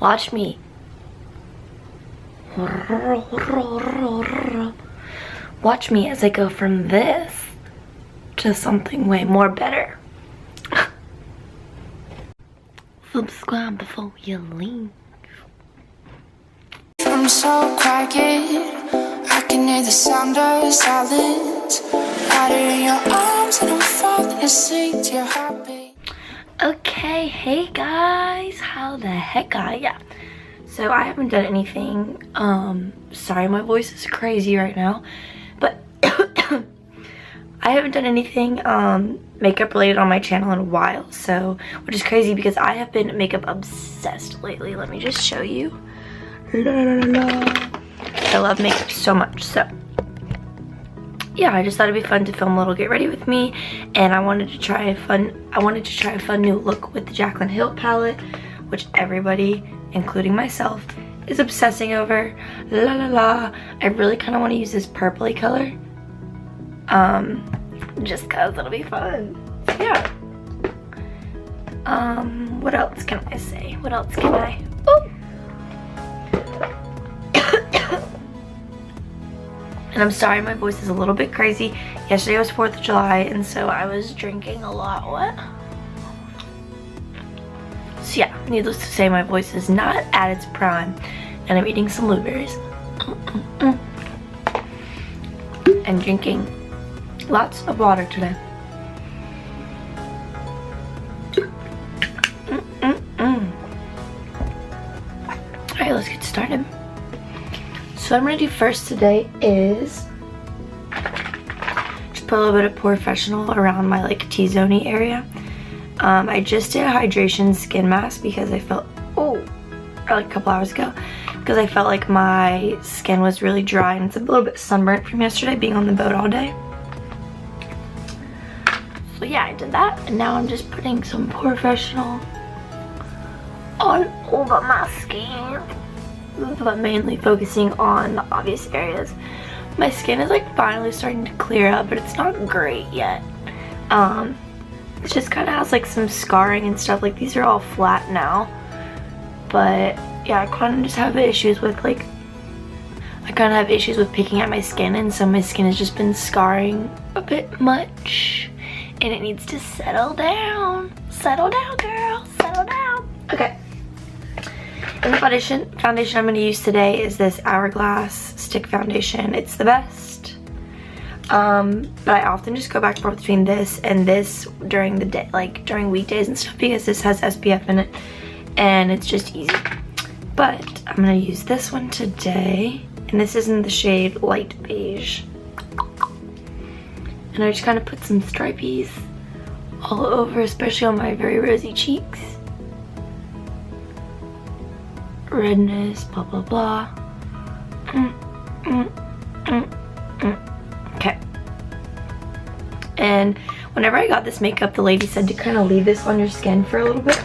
Watch me. Watch me as I go from this to something way more better. Subscribe before you leave. I'm so quiet, I can hear the sound of silence. Got it in your arms and I'm falling asleep to your heartbeat. Okay, hey guys, how the heck are ya? So I haven't done anything, sorry my voice is crazy right now, but I haven't done anything makeup related on my channel in a while, so, which is crazy because I have been makeup obsessed lately. Let me just show you. La, la, la, la. I love makeup so much, so yeah, I just thought it'd be fun to film a little get ready with me, and I wanted to try a fun new look with the Jaclyn Hill palette, which everybody, including myself, is obsessing over. La la la. I really kind of want to use this purpley color, just cause it'll be fun. So yeah. What else can I say? What else can I? Ooh. And I'm sorry my voice is a little bit crazy. Yesterday was 4th of July, and so I was drinking a lot. What? So yeah, needless to say, my voice is not at its prime, and I'm eating some blueberries and drinking lots of water today. Alright, let's get started. So what I'm gonna do first today is just put a little bit of Professional around my like T-zone area. I just did a hydration skin mask because I felt, like a couple hours ago, because I felt like my skin was really dry and it's a little bit sunburnt from yesterday being on the boat all day. So yeah, I did that, and now I'm just putting some Professional all over my skin, but mainly focusing on the obvious areas. My skin is like finally starting to clear up, but it's not great yet. It just kind of has like some scarring and stuff. Like these are all flat now, but yeah, I kind of just have issues with picking at my skin, and so my skin has just been scarring a bit much, and it needs to settle down. Settle down, girl, settle down. Okay. And the foundation I'm going to use today is this Hourglass Stick Foundation. It's the best. But I often just go back and forth between this and this during the day, like during weekdays and stuff, because this has SPF in it and it's just easy. But I'm going to use this one today, and this is in the shade Light Beige. And I just kind of put some stripies all over, especially on my very rosy cheeks. Redness, blah blah blah. Okay. And whenever I got this makeup, the lady said to kind of leave this on your skin for a little bit,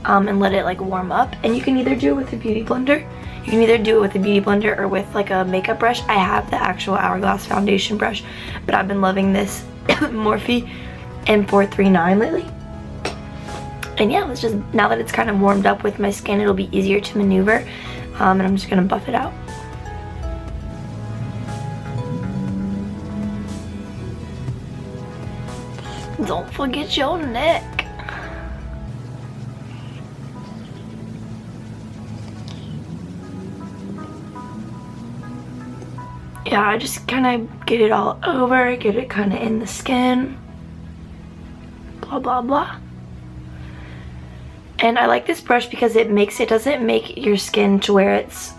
and let it like warm up. And you can either do it with a beauty blender. You can either do it with a beauty blender or with like a makeup brush. I have the actual Hourglass foundation brush, but I've been loving this Morphe M439 lately. And yeah, it's just, now that it's kind of warmed up with my skin, it'll be easier to maneuver. And I'm just gonna buff it out. Don't forget your neck. Yeah, I just kind of get it all over, get it kind of in the skin. Blah, blah, blah. And I like this brush because it doesn't make your skin to where it's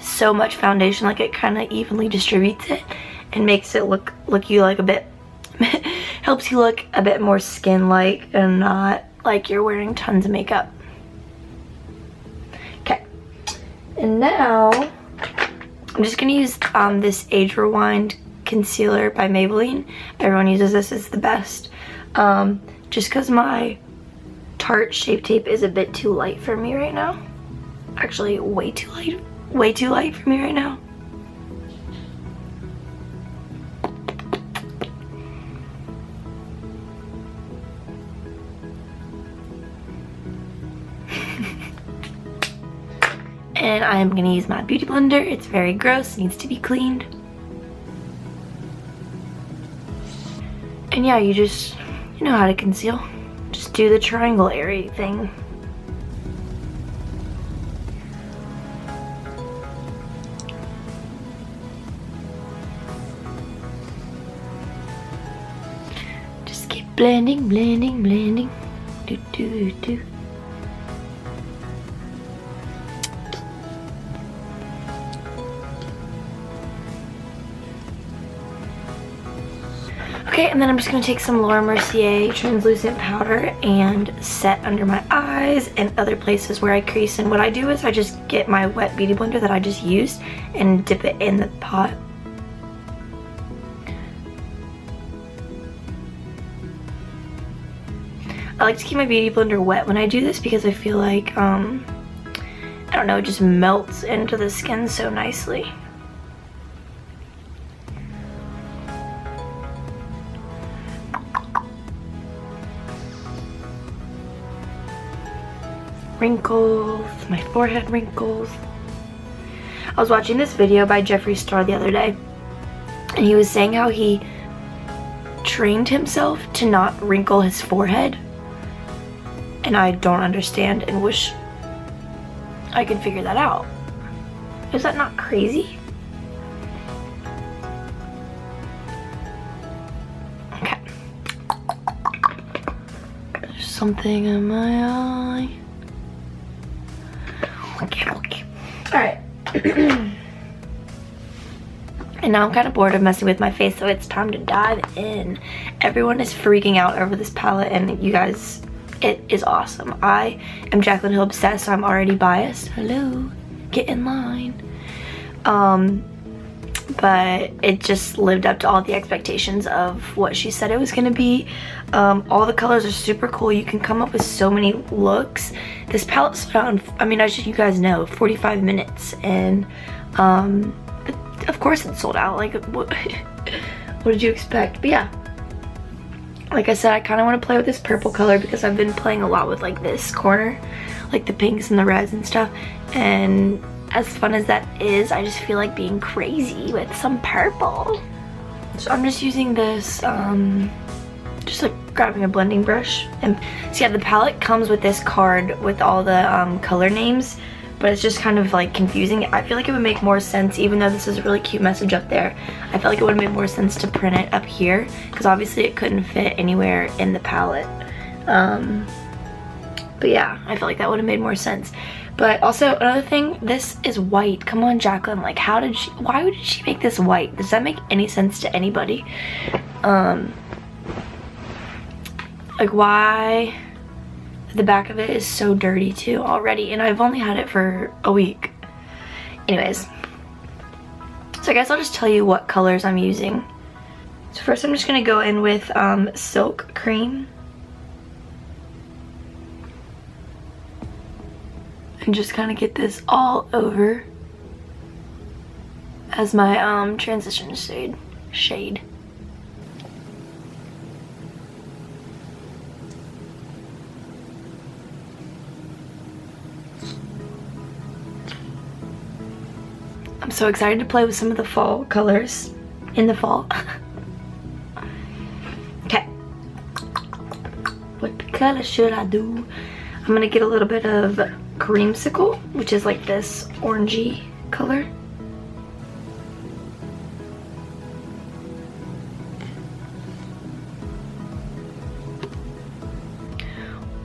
so much foundation. Like it kind of evenly distributes it and makes it look you like a bit, helps you look a bit more skin-like and not like you're wearing tons of makeup. Okay, and now I'm just gonna use this Age Rewind concealer by Maybelline. Everyone uses this, it's the best. Just because my Tarte Shape Tape is a bit too light for me right now. Actually, way too light for me right now. And I am gonna use my beauty blender. It's very gross, needs to be cleaned. And yeah, you know how to conceal. Just do the triangle area thing. Just keep blending, blending, blending. Do, do, do. Okay, and then I'm just going to take some Laura Mercier translucent powder and set under my eyes and other places where I crease. And what I do is I just get my wet beauty blender that I just used and dip it in the pot. I like to keep my beauty blender wet when I do this because I feel like, I don't know, it just melts into the skin so nicely. Wrinkles, my forehead wrinkles. I was watching this video by Jeffree Star the other day, and he was saying how he trained himself to not wrinkle his forehead, and I don't understand and wish I could figure that out. Is that not crazy? Okay. There's something in my eye. Okay. Alright. And now I'm kind of bored of messing with my face, so it's time to dive in. Everyone is freaking out over this palette, and you guys, it is awesome. I am Jaclyn Hill obsessed, so I'm already biased. Hello. Get in line. But it just lived up to all the expectations of what she said it was going to be. All the colors are super cool. You can come up with so many looks. This palette sold out in, I mean, as you guys know, 45 minutes. And of course it sold out. Like, what did you expect? But yeah, like I said, I kind of want to play with this purple color because I've been playing a lot with like this corner, like the pinks and the reds and stuff. And as fun as that is, I just feel like being crazy with some purple. So I'm just using this, just like grabbing a blending brush. And so yeah, the palette comes with this card with all the color names, but it's just kind of like confusing. I feel like it would make more sense, even though this is a really cute message up there, I feel like it would have made more sense to print it up here, because obviously it couldn't fit anywhere in the palette. But yeah, I feel like that would have made more sense. But also, another thing, this is white. Come on, Jaclyn, like why did she make this white? Does that make any sense to anybody? Like, why the back of it is so dirty too already, and I've only had it for a week. Anyways, so I guess I'll just tell you what colors I'm using. So first I'm just gonna go in with Silk Cream. And just kind of get this all over as my transition shade. I'm so excited to play with some of the fall colors in the fall. Okay. What color should I do? I'm gonna get a little bit of Creamsicle, which is like this orangey color.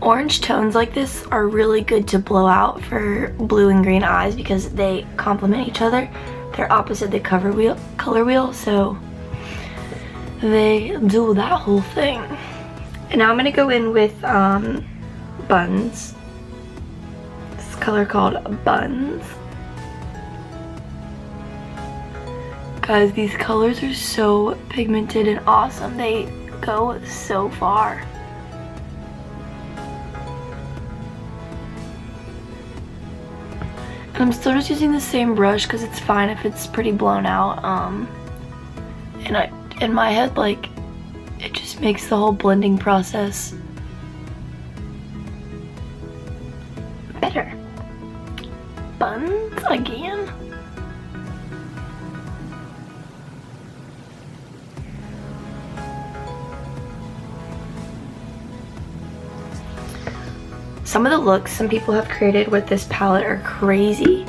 Orange tones like this are really good to blow out for blue and green eyes because they complement each other. They're opposite the color wheel, so they do that whole thing. And now I'm gonna go in with Buns. This color called Buns. Guys, these colors are so pigmented and awesome. They go so far. And I'm still just using the same brush because it's fine if it's pretty blown out. And in my head, like, it just makes the whole blending process better. ones again. Some of the looks some people have created with this palette are crazy.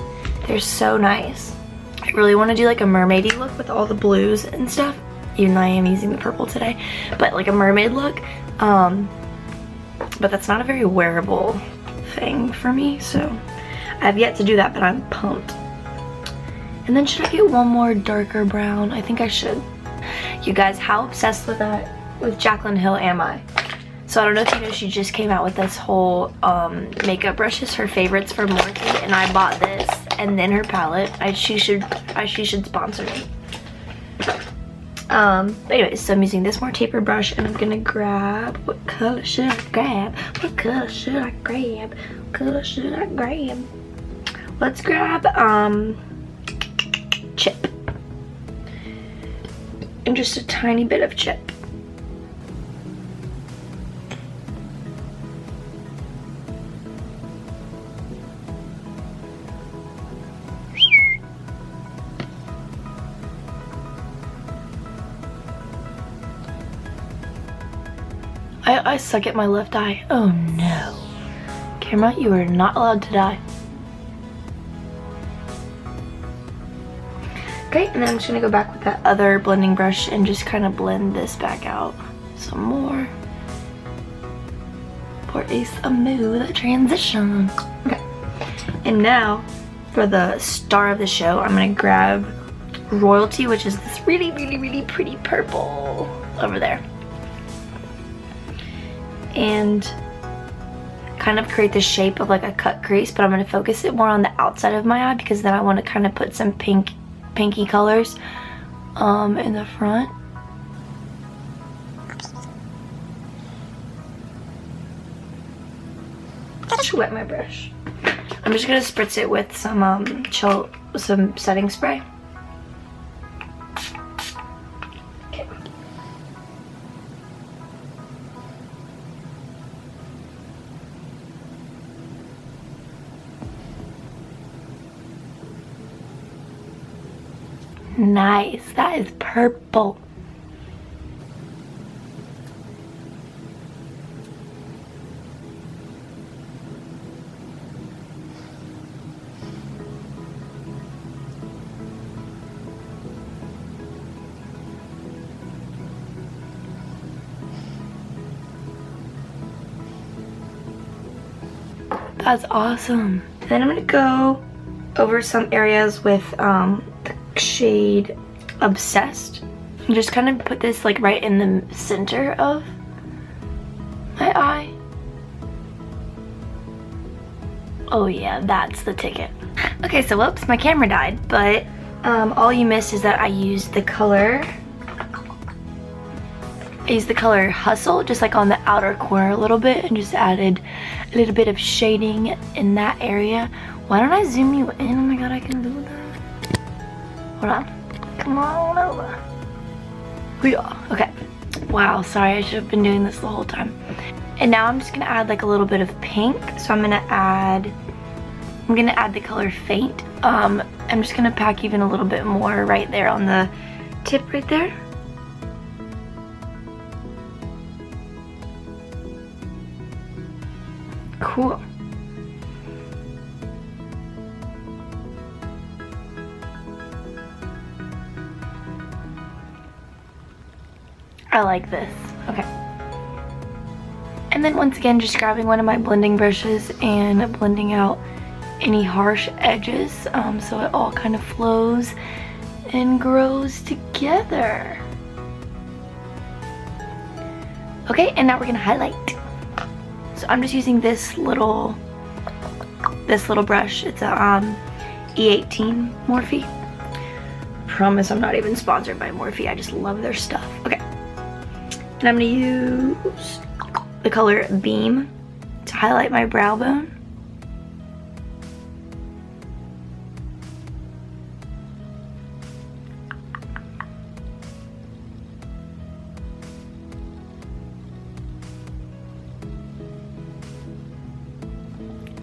They're so nice. I really want to do like a mermaidy look with all the blues and stuff, even though I am using the purple today, but like a mermaid look. But that's not a very wearable thing for me, so I have yet to do that, but I'm pumped. And then should I get one more darker brown? I think I should. You guys, how obsessed with Jaclyn Hill am I? So I don't know if you know, she just came out with this whole makeup brushes, her favorites for Morphe, and I bought this and then her palette. She should sponsor me. But anyways, so I'm using this more tapered brush, and I'm gonna grab, what color should I grab? What color should I grab? What color should I grab? Let's grab chip. And just a tiny bit of chip. I suck at my left eye. Oh no. Camera, you are not allowed to die. Okay, and then I'm just gonna go back with that other blending brush and just kind of blend this back out some more for a smooth transition. Okay, and now for the star of the show, I'm gonna grab Royalty, which is this really, really, really pretty purple over there, and kind of create the shape of like a cut crease, but I'm going to focus it more on the outside of my eye because then I want to kind of put some pinky colors in the front. I should wet my brush. I'm just going to spritz it with some setting spray. Nice, that is purple. That's awesome. Then I'm gonna go over some areas with the shade Obsessed, and just kind of put this like right in the center of my eye. Oh yeah, that's the ticket. Okay, so whoops, my camera died, but all you missed is that I used the color Hustle just like on the outer corner a little bit, and just added a little bit of shading in that area. Why don't I zoom you in? Oh my god, I can do that. Hold on. Come on over. Okay. Wow, sorry, I should have been doing this the whole time. And now I'm just gonna add like a little bit of pink. So I'm gonna add the color Faint. I'm just gonna pack even a little bit more right there on the tip right there. Cool. I like this. Okay. And then once again, just grabbing one of my blending brushes and blending out any harsh edges so it all kind of flows and grows together. Okay, and now we're gonna highlight. So I'm just using this little brush. It's a E18 Morphe. Promise I'm not even sponsored by Morphe. I just love their stuff. Okay. And I'm gonna use the color Beam to highlight my brow bone.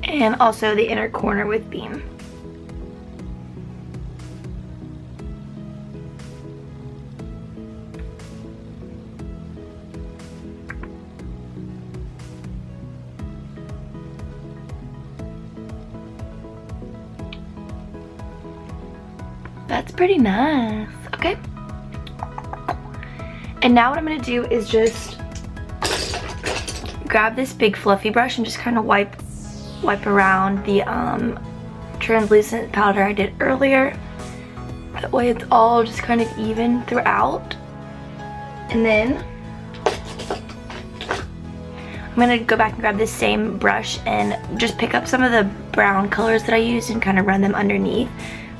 And also the inner corner with Beam. that's pretty nice. Okay. And now what I'm gonna do is just grab this big fluffy brush and just kind of wipe around the translucent powder I did earlier. That way it's all just kind of even throughout. And then I'm gonna go back and grab this same brush and just pick up some of the brown colors that I used and kind of run them underneath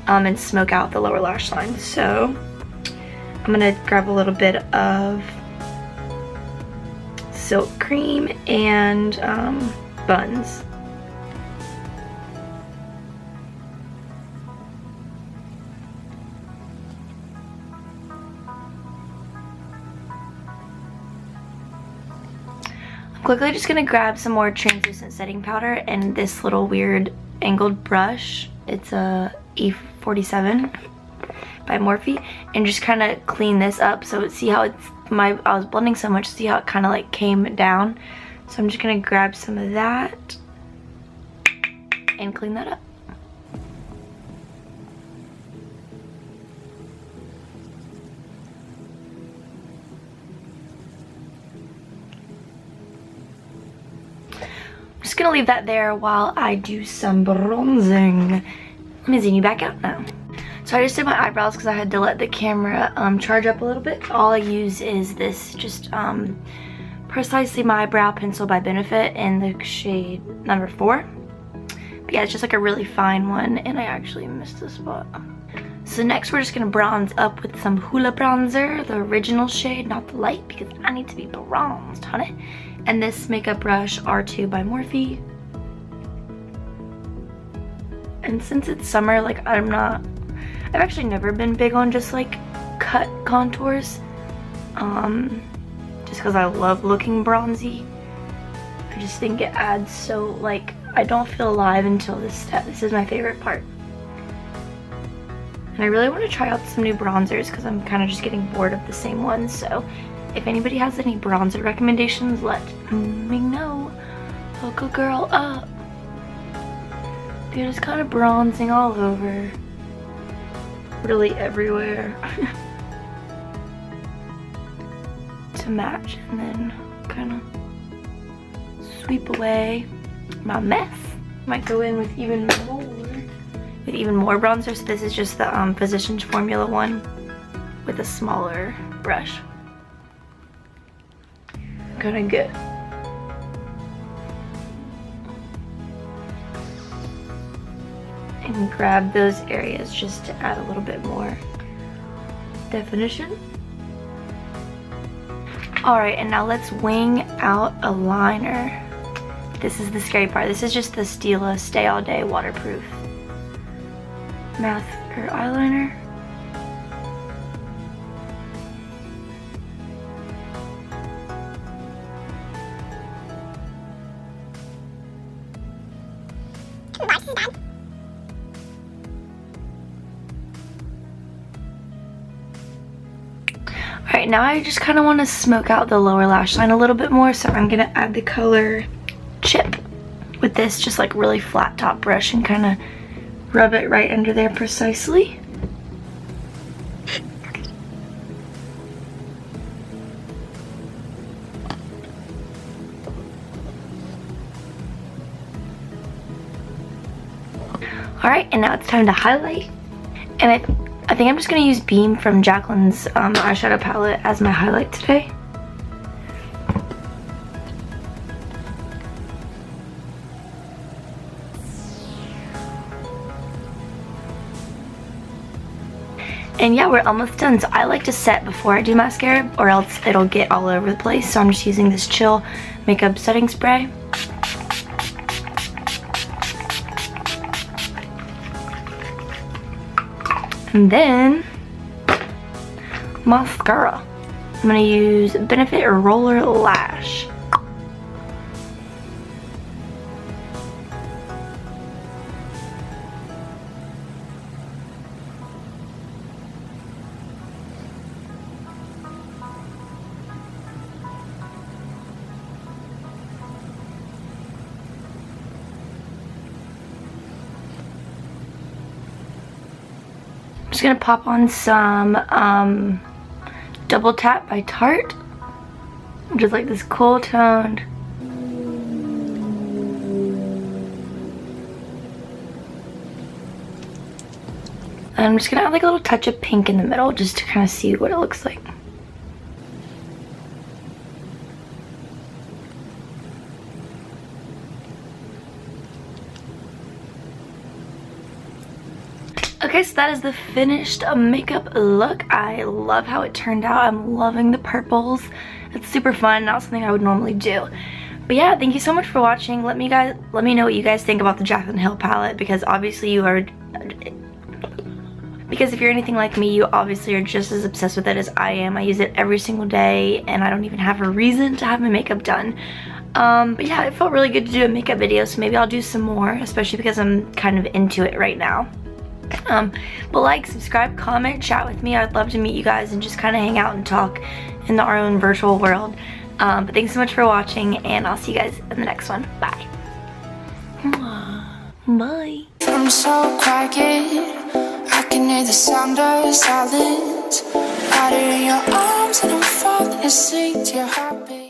and smoke out the lower lash line. So I'm gonna grab a little bit of Silk Cream and Buns. Quickly just gonna grab some more translucent setting powder and this little weird angled brush. It's a E47 by Morphe, and just kind of clean this up. So see how it's I was blending so much, see how it kind of like came down. So I'm just gonna grab some of that and clean that up. Just gonna leave that there while I do some bronzing. Let me zoom you back out now. So I just did my eyebrows because I had to let the camera charge up a little bit. All I use is this just Precisely My Brow Pencil by Benefit in the shade number 4. But yeah, it's just like a really fine one, and I actually missed a spot. So next we're just gonna bronze up with some Hoola bronzer, the original shade, not the light, because I need to be bronzed, honey. And this makeup brush, R2 by Morphe. And since it's summer, like I've actually never been big on just like cut contours. Just because I love looking bronzy. I just think it adds so, like, I don't feel alive until this step. This is my favorite part. And I really want to try out some new bronzers because I'm kind of just getting bored of the same ones. So if anybody has any bronzer recommendations, let me know. Hook a girl up. They're just kind of bronzing all over. Really everywhere. To match, and then kind of sweep away my mess. Might go in with even more bronzer. So this is just the Physicians Formula one with a smaller brush. Gonna get and grab those areas just to add a little bit more definition. Alright, and now let's wing out a liner. This is the scary part. This is just the Stila Stay All Day Waterproof eyeliner. Alright, now I just kind of want to smoke out the lower lash line a little bit more, so I'm going to add the color Chip with this just like really flat top brush and kind of rub it right under there precisely. Alright, and now it's time to highlight. And I think I'm just going to use Beam from Jaclyn's eyeshadow palette as my highlight today. And yeah, we're almost done. So I like to set before I do mascara or else it'll get all over the place. So I'm just using this Chill makeup setting spray. And then mascara. I'm gonna use Benefit Roller Lash. just gonna pop on some Double Tap by Tarte, which is like this cool toned. And I'm just gonna add like a little touch of pink in the middle just to kind of see what it looks like. Okay, so that is the finished makeup look. I love how it turned out. I'm loving the purples. It's super fun, not something I would normally do. But yeah, thank you so much for watching. Let me know what you guys think about the Jaclyn Hill palette, because obviously if you're anything like me, you obviously are just as obsessed with it as I am. I use it every single day and I don't even have a reason to have my makeup done. But yeah, it felt really good to do a makeup video, so maybe I'll do some more, especially because I'm kind of into it right now. But like, subscribe, comment, chat with me. I'd love to meet you guys and just kind of hang out and talk in our own virtual world. But thanks so much for watching, and I'll see you guys in the next one. Bye. Bye. I'm so quiet, I can hear the sound of silence. Out in your arms and I'm falling asleep to your heartbeat.